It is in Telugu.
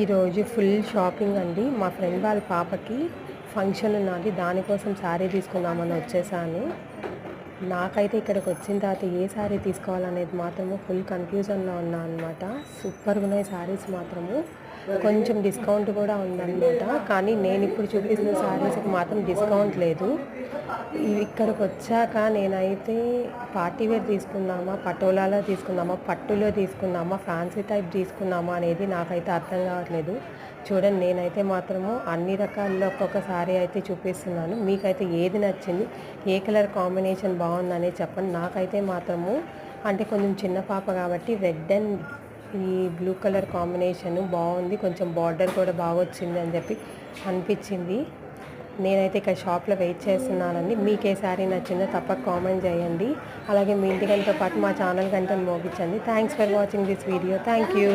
ఈరోజు ఫుల్ షాపింగ్ అండి. మా ఫ్రెండ్ వాళ్ళ పాపకి ఫంక్షన్ ఉన్నది, దానికోసం శారీ తీసుకుందామని వచ్చేసాను. నాకైతే ఇక్కడికి వచ్చిన తర్వాత ఏ శారీ తీసుకోవాలనేది మాత్రము ఫుల్ కన్ఫ్యూజన్లో ఉన్నా అనమాట. సూపర్గా ఉన్నాయి శారీస్ మాత్రము. కొంచెం డిస్కౌంట్ కూడా ఉందన్నమాట. కానీ నేను ఇప్పుడు చూపిస్తున్న శారీస్కి మాత్రం డిస్కౌంట్ లేదు. ఇక్కడికి వచ్చాక నేనైతే పార్టీ వేర్ తీసుకుందామా, పటోలాలో తీసుకుందామా, పట్టులో తీసుకుందామా, ఫ్యాన్సీ టైప్ తీసుకుందామా అనేది నాకైతే అర్థం కావట్లేదు. చూడండి, నేనైతే మాత్రము అన్ని రకాల్లో ఒక్కొక్క శారీ అయితే చూపిస్తున్నాను. మీకైతే ఏది నచ్చింది, ఏ కలర్ కాంబినేషన్ బాగుందనే చెప్పండి. నాకైతే మాత్రము అంటే కొంచెం చిన్న పాప కాబట్టి రెడ్ అండ్ ఈ బ్లూ కలర్ కాంబినేషన్ బాగుంది, కొంచెం బార్డర్ కూడా బాగా వచ్చింది అని చెప్పి అనిపించింది. నేనైతే ఇక్కడ షాప్లో వెయిట్ చేస్తున్నానండి. మీకు ఏ శారీ నచ్చిందో తప్పక కామెంట్ చేయండి. అలాగే మీ ఇంటికంతో పాటు మా ఛానల్ గంటను మోగించండి. Thanks for watching this video. Thank you.